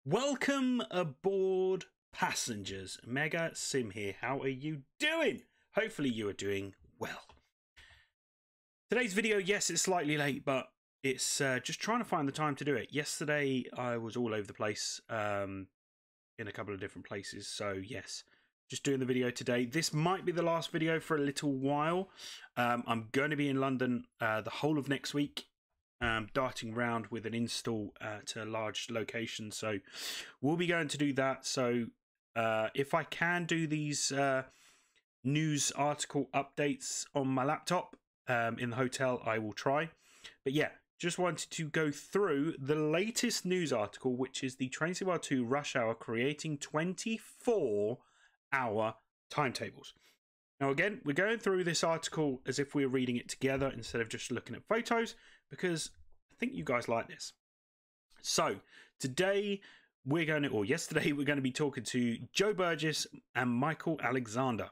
Welcome aboard, passengers. Mega Sim here. How are you doing? Hopefully you are doing well. Today's video, yes, it's slightly late, but it's just trying to find the time to do it. Yesterday I was all over the place in a couple of different places, so yes, just doing the video today. This might be the last video for a little while. I'm going to be in London the whole of next week. Darting around with an install to a large location, so we'll be going to do that. So if I can do these news article updates on my laptop in the hotel, I will try. But yeah, just wanted to go through the latest news article, which is the Train Sim R2 Rush Hour creating 24-hour timetables. Now again, we're going through this article as if we're reading it together instead of just looking at photos, because I think you guys like this. So today we're going to, or yesterday we're going to be talking to Joe Burgess and Michael Alexander.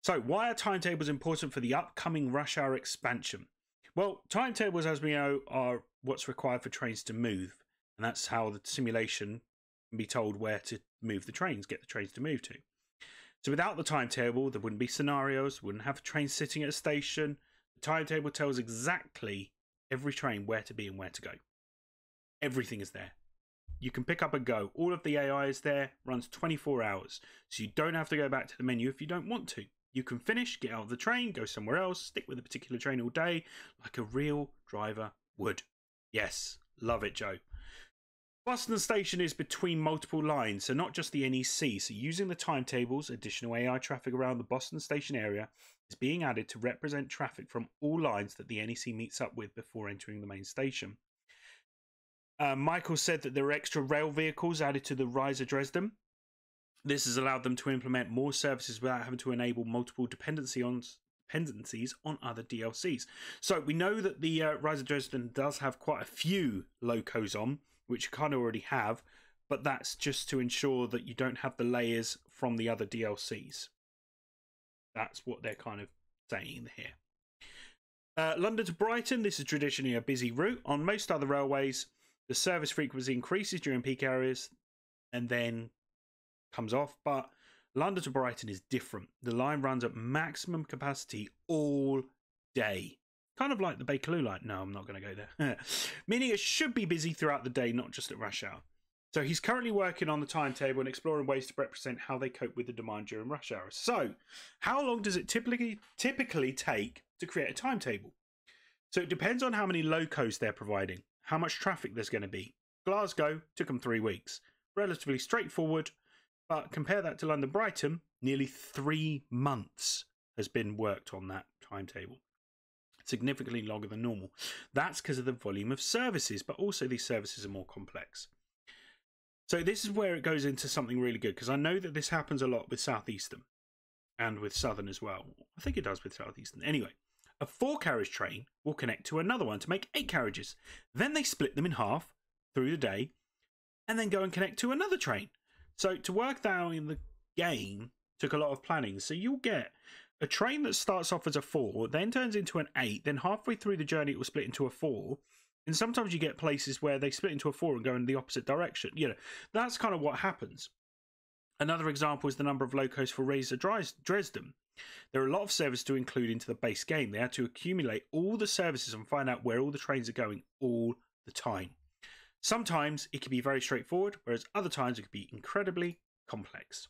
So why are timetables important for the upcoming rush hour expansion? Well, timetables, as we know, are what's required for trains to move, and that's how the simulation can be told where to move the trains, get the trains to move to. So without the timetable, there wouldn't be scenarios, wouldn't have a train sitting at a station. The timetable tells exactly every train where to be and where to go. Everything is there. You can pick up and go. All of the AI is there, runs 24 hours. So you don't have to go back to the menu if you don't want to. You can finish, get out of the train, go somewhere else, stick with a particular train all day, like a real driver would. Yes, love it, Joe. Boston Station is between multiple lines, so not just the NEC. So using the timetables, additional AI traffic around the Boston Station area is being added to represent traffic from all lines that the NEC meets up with before entering the main station. Michael said that there are extra rail vehicles added to the Riser Dresden. This has allowed them to implement more services without having to enable multiple dependencies on other DLCs. So we know that the Riser Dresden does have quite a few locos on, which you kind of already have, but that's just to ensure that you don't have the layers from the other DLCs. That's what they're kind of saying here. London to Brighton, this is traditionally a busy route. On most other railways, the service frequency increases during peak areas and then comes off, but London to Brighton is different. The line runs at maximum capacity all day. Kind of like the Bakerloo line. No, I'm not going to go there. Meaning it should be busy throughout the day, not just at rush hour. So he's currently working on the timetable and exploring ways to represent how they cope with the demand during rush hour. So how long does it typically take to create a timetable? So it depends on how many locos they're providing, how much traffic there's going to be. Glasgow took them 3 weeks. Relatively straightforward, but compare that to London Brighton, nearly 3 months has been worked on that timetable. Significantly longer than normal. That's because of the volume of services, but also these services are more complex. So this is where it goes into something really good, because I know that this happens a lot with Southeastern and with Southern as well. I think it does with Southeastern. Anyway, a 4-carriage train will connect to another one to make 8 carriages. Then they split them in half through the day and then go and connect to another train. So to work down in the game took a lot of planning. So you'll get a train that starts off as a 4, then turns into an 8, then halfway through the journey it will split into a 4. And sometimes you get places where they split into a 4 and go in the opposite direction. You know, that's kind of what happens. Another example is the number of locos for Riser Dresden. There are a lot of services to include into the base game. They had to accumulate all the services and find out where all the trains are going all the time. Sometimes it can be very straightforward, whereas other times it could be incredibly complex.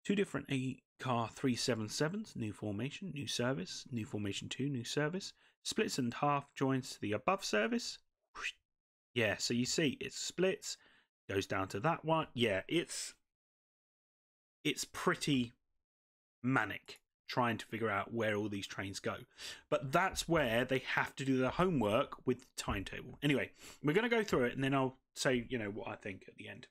2 different car 377s, new formation, new service, new formation 2, new service, splits and half joins to the above service. Yeah, so you see it splits, goes down to that one. Yeah, it's pretty manic trying to figure out where all these trains go. But that's where they have to do their homework with the timetable. Anyway, we're going to go through it and then I'll say, you know, what I think at the end.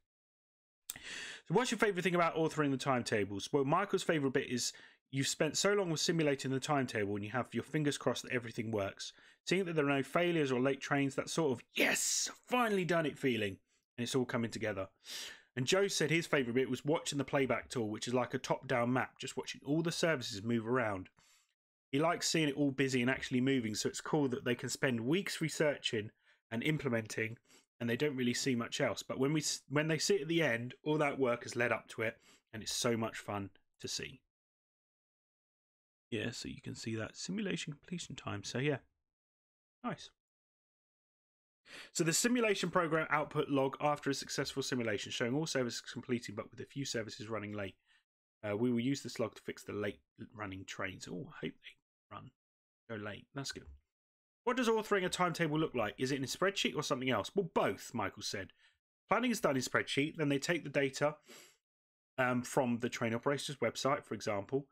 So what's your favourite thing about authoring the timetables? Well, Michael's favourite bit is, you've spent so long with simulating the timetable and you have your fingers crossed that everything works. Seeing that there are no failures or late trains, that sort of, yes, finally done it feeling. And it's all coming together. And Joe said his favourite bit was watching the Playback Tour, which is like a top-down map, just watching all the services move around. He likes seeing it all busy and actually moving, so it's cool that they can spend weeks researching and implementing, and they don't really see much else. But when they see it at the end, all that work has led up to it, and it's so much fun to see. Yeah, so you can see that simulation completion time. So yeah, nice. So the simulation program output log after a successful simulation, showing all services completing but with a few services running late. We will use this log to fix the late running trains. Oh, I hope they go late. That's good. What does authoring a timetable look like? Is it in a spreadsheet or something else? Well, both, Michael said. Planning is done in spreadsheet. Then they take the data from the train operator's website, for example,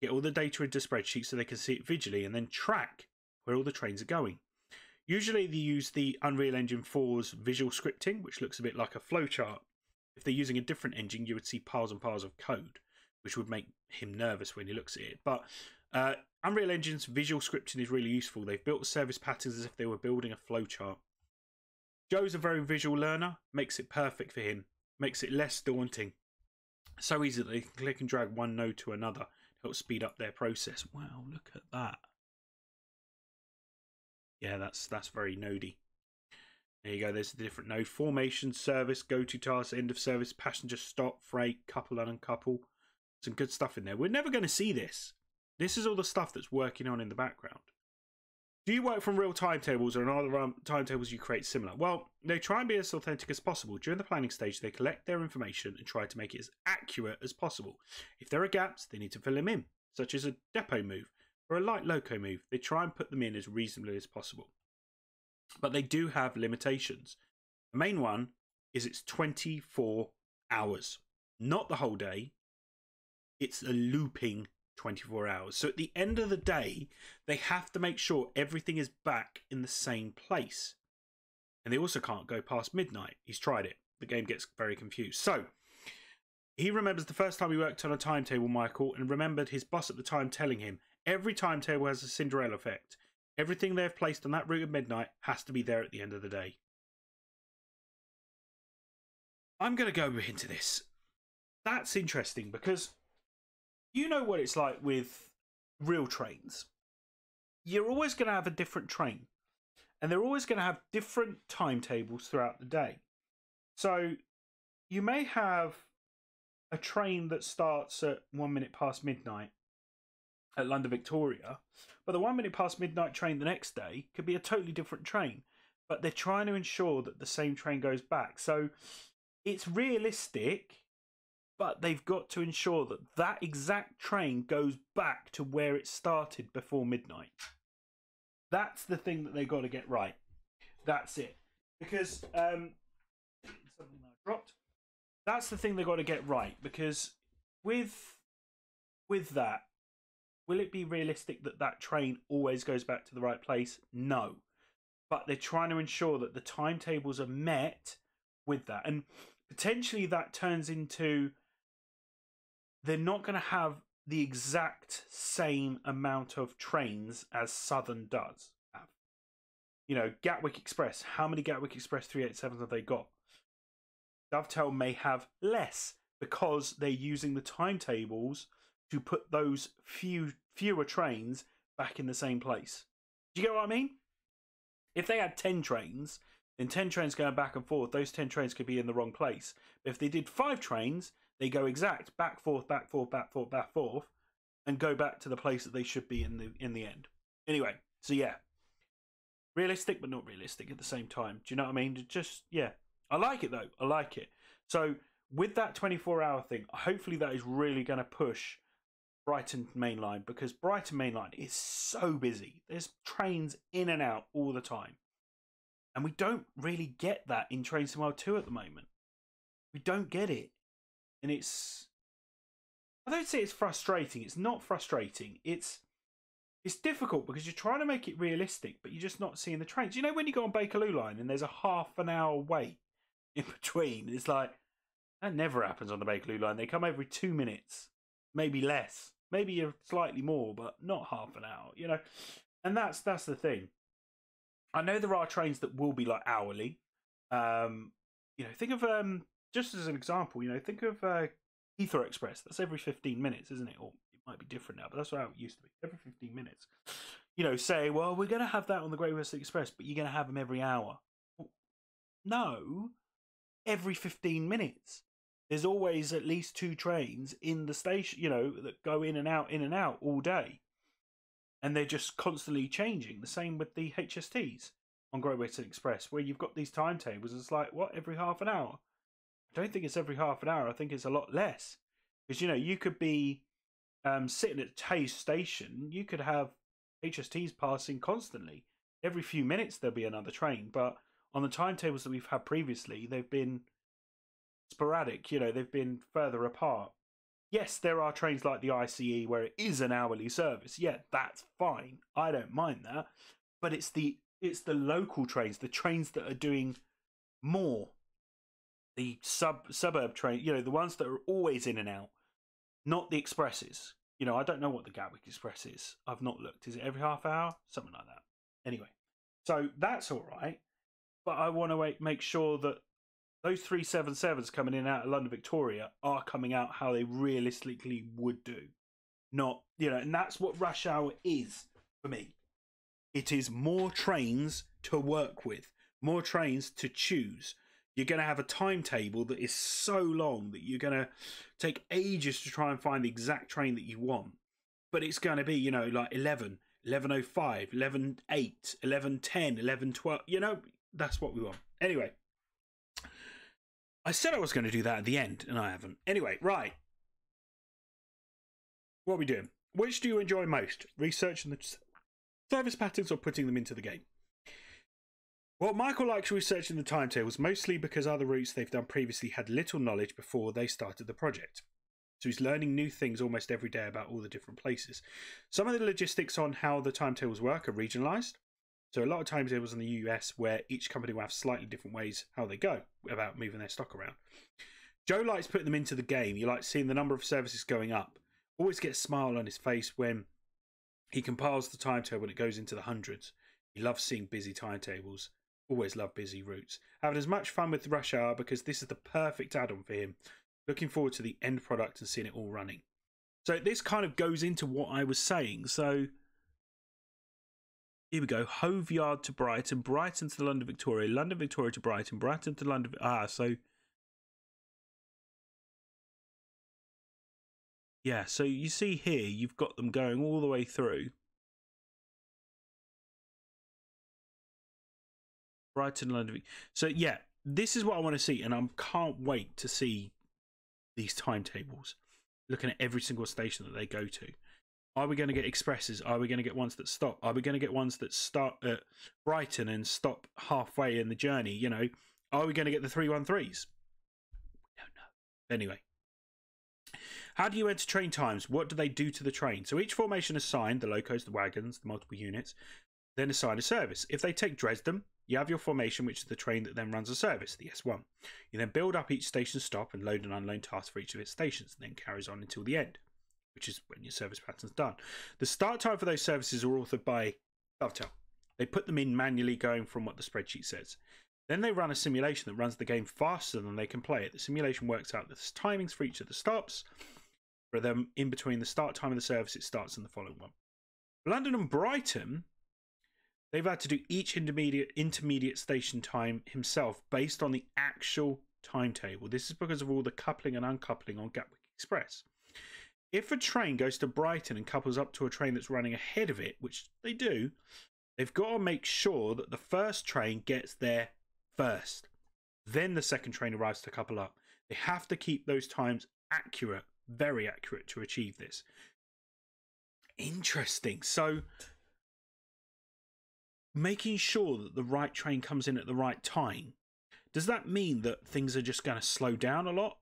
get all the data into spreadsheet so they can see it visually and then track where all the trains are going. Usually they use the Unreal Engine 4's visual scripting, which looks a bit like a flowchart. If they're using a different engine, you would see piles and piles of code, which would make him nervous when he looks at it. But Unreal Engine's visual scripting is really useful. They've built service patterns as if they were building a flowchart. Joe's a very visual learner, makes it perfect for him, makes it less daunting. So easy that they can click and drag one node to another to help speed up their process. Wow, look at that. Yeah, that's very nodey. There you go, there's the different node. Formation, service, go-to task, end of service, passenger stop, freight, couple and uncouple. Some good stuff in there. We're never going to see this. This is all the stuff that's working on in the background. Do you work from real timetables or are other timetables you create similar? Well, they try and be as authentic as possible. During the planning stage, they collect their information and try to make it as accurate as possible. If there are gaps, they need to fill them in, such as a depot move or a light loco move. They try and put them in as reasonably as possible. But they do have limitations. The main one is it's 24 hours, not the whole day. It's a looping 24 hours. So at the end of the day, they have to make sure everything is back in the same place. And they also can't go past midnight. He's tried it. The game gets very confused. So he remembers the first time he worked on a timetable, Michael, and remembered his boss at the time telling him, every timetable has a Cinderella effect. Everything they've placed on that route at midnight has to be there at the end of the day. I'm going to go into this. That's interesting because you know what it's like with real trains. You're always going to have a different train. And they're always going to have different timetables throughout the day. So you may have a train that starts at 1 minute past midnight at London Victoria, but the 1 minute past midnight train the next day could be a totally different train. But they're trying to ensure that the same train goes back. So it's realistic, but they've got to ensure that that exact train goes back to where it started before midnight. That's the thing that they've got to get right. That's it. Because something that I dropped. That's the thing they've got to get right. Because with that, will it be realistic that that train always goes back to the right place? No. But they're trying to ensure that the timetables are met with that. And potentially that turns into they're not going to have the exact same amount of trains as Southern does have. You know, Gatwick Express. How many Gatwick Express 387s have they got? Dovetail may have less because they're using the timetables to put those fewer trains back in the same place. Do you get what I mean? If they had 10 trains, then 10 trains going back and forth, those 10 trains could be in the wrong place. But if they did 5 trains, they go exact back, forth, back, forth, back, forth, back, forth, and go back to the place that they should be in the end. Anyway, so yeah. Realistic, but not realistic at the same time. Do you know what I mean? Just, yeah. I like it, though. I like it. So, with that 24-hour thing, hopefully that is really going to push Brighton Main Line, because Brighton Main Line is so busy. There's trains in and out all the time. And we don't really get that in Train Sim World 2 at the moment. We don't get it. And it's... I don't say it's frustrating. It's not frustrating. It's difficult because you're trying to make it realistic, but you're just not seeing the trains. You know when you go on Bakerloo Line and there's a half an hour wait in between? It's like, that never happens on the Bakerloo Line. They come every 2 minutes, maybe less, maybe you're slightly more, but not half an hour, you know. And that's the thing. I know there are trains that will be like hourly. You know, think of just as an example, you know, think of Heathrow Express. That's every 15 minutes, isn't it? Or it might be different now, but that's how it used to be. Every 15 minutes. You know, say, well, we're going to have that on the Great Western Express, but you're going to have them every hour. Well, no, every 15 minutes. There's always at least 2 trains in the station, you know, that go in and out all day. And they're just constantly changing. The same with the HSTs on Great Western Express, where you've got these timetables. It's like, what, every half an hour? I don't think it's every half an hour. I think it's a lot less. Because, you know, you could be sitting at Hayes Station. You could have HSTs passing constantly. Every few minutes there'll be another train. But on the timetables that we've had previously, they've been sporadic. You know, they've been further apart. Yes, there are trains like the ICE where it is an hourly service. Yeah, that's fine. I don't mind that. But it's the local trains, the trains that are doing more. The suburb train, you know, the ones that are always in and out, not the expresses. You know, I don't know what the Gatwick Express is. I've not looked. Is it every half hour? Something like that. Anyway, so that's all right. But I want to make sure that those 377s coming in and out of London Victoria are coming out how they realistically would do. Not, you know, and that's what rush hour is for me. It is more trains to work with, more trains to choose. You're going to have a timetable that is so long that you're going to take ages to try and find the exact train that you want. But it's going to be, you know, like 11, 11:05, 11:08, 11:10, 11:12. You know, that's what we want. Anyway. I said I was going to do that at the end, and I haven't. Anyway, right. What are we doing? Which do you enjoy most? Researching the service patterns or putting them into the game? Well, Michael likes researching the timetables, mostly because other routes they've done previously had little knowledge before they started the project. So he's learning new things almost every day about all the different places. Some of the logistics on how the timetables work are regionalised. So a lot of timetables in the US where each company will have slightly different ways how they go about moving their stock around. Joe likes putting them into the game. You like seeing the number of services going up. Always gets a smile on his face when he compiles the timetable and it goes into the hundreds. He loves seeing busy timetables. Always love busy routes. Having as much fun with rush hour because this is the perfect add-on for him. Looking forward to the end product and seeing it all running. So this kind of goes into what I was saying. So here we go. Hove Yard to Brighton, Brighton to London Victoria, London Victoria to Brighton, Brighton to London. So yeah, so you see here, you've got them going all the way through. Brighton, London. So yeah, this is what I want to see, and I can't wait to see these timetables. Looking at every single station that they go to. Are we going to get expresses? Are we going to get ones that stop? Are we going to get ones that start at Brighton and stop halfway in the journey? You know, are we going to get the 313s? We don't know. Anyway, how do you enter train times? What do they do to the train? So each formation assigned, the locos, the wagons, the multiple units, then assign a service. If they take Dresden, you have your formation, which is the train that then runs a service, the S1. You then build up each station stop and load and unload tasks for each of its stations, and then carries on until the end, which is when your service pattern's done. The start time for those services are authored by Dovetail. They put them in manually going from what the spreadsheet says. Then they run a simulation that runs the game faster than they can play it. The simulation works out the timings for each of the stops. For them, in between the start time of the service, it starts in the following one. London and Brighton, they've had to do each intermediate station time himself based on the actual timetable. This is because of all the coupling and uncoupling on Gatwick Express. If a train goes to Brighton and couples up to a train that's running ahead of it, which they do, they've got to make sure that the first train gets there first. Then the second train arrives to couple up. They have to keep those times accurate, very accurate to achieve this. Interesting. So making sure that the right train comes in at the right time, does that mean that things are just going to slow down a lot?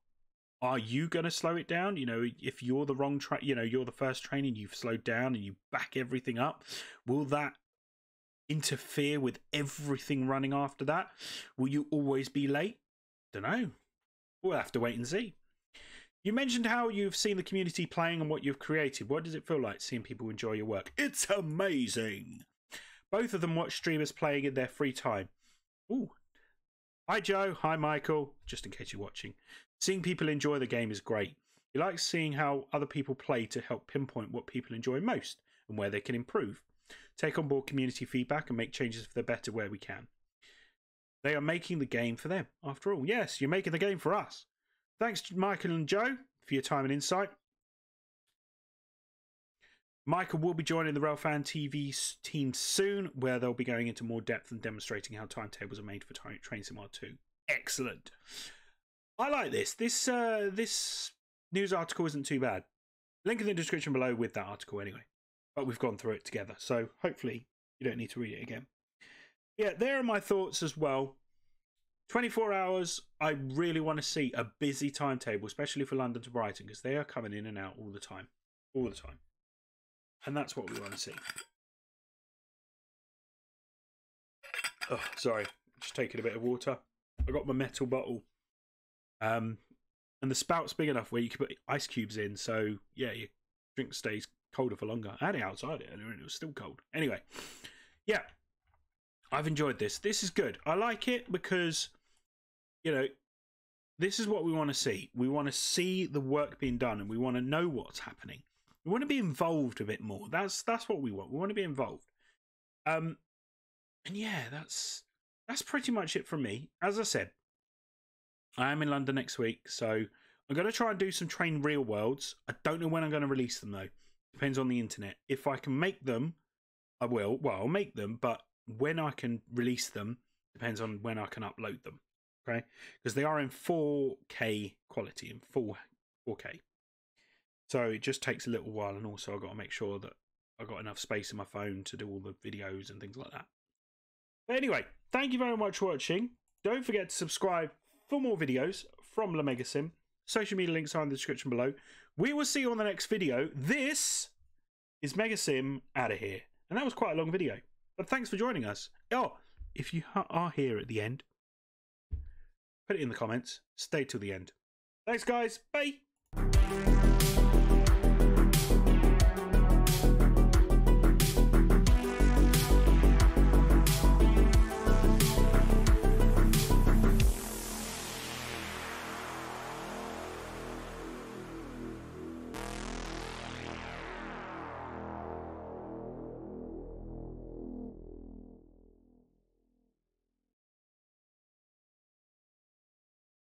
Are you going to slow it down? You know, if you're the wrong train, you know, you're the first train and you've slowed down and you back everything up, will that interfere with everything running after that? Will you always be late? Don't know. We'll have to wait and see. You mentioned how you've seen the community playing and what you've created. What does it feel like seeing people enjoy your work? It's amazing. Both of them watch streamers playing in their free time. Ooh. Hi, Joe. Hi, Michael. Just in case you're watching. Seeing people enjoy the game is great. You like seeing how other people play to help pinpoint what people enjoy most and where they can improve. Take on board community feedback and make changes for the better where we can. They are making the game for them. After all, yes, you're making the game for us. Thanks, Michael and Joe, for your time and insight. Michael will be joining the Railfan TV team soon, where they'll be going into more depth and demonstrating how timetables are made for Train Sim R2. Excellent. I like this. This news article isn't too bad. Link in the description below with that article anyway. But we've gone through it together, so hopefully you don't need to read it again. Yeah, there are my thoughts as well. 24 hours, I really want to see a busy timetable, especially for London to Brighton, because they are coming in and out all the time. All the time. And that's what we want to see. Oh, sorry. Just taking a bit of water. I got my metal bottle. And the spout's big enough where you can put ice cubes in, so yeah, your drink stays colder for longer. I had it outside and it was still cold. Anyway, yeah. I've enjoyed this. This is good. I like it because, you know, this is what we want to see. We want to see the work being done and we want to know what's happening. We want to be involved a bit more. That's what we want. We want to be involved. And yeah, that's pretty much it from me. As I said, I am in London next week, so I'm going to try and do some train real worlds. I don't know when I'm going to release them though. Depends on the internet. If I can make them, I will. Well, I'll make them, but when I can release them depends on when I can upload them. Okay, because they are in 4K quality, in full 4K. So it just takes a little while, and also I've got to make sure that I've got enough space in my phone to do all the videos and things like that. But anyway, thank you very much for watching. Don't forget to subscribe for more videos from LaMegaSim. Social media links are in the description below. We will see you on the next video. This is MegaSim out of here. And that was quite a long video. But thanks for joining us. Oh, if you are here at the end, put it in the comments. Stay till the end. Thanks, guys. Bye.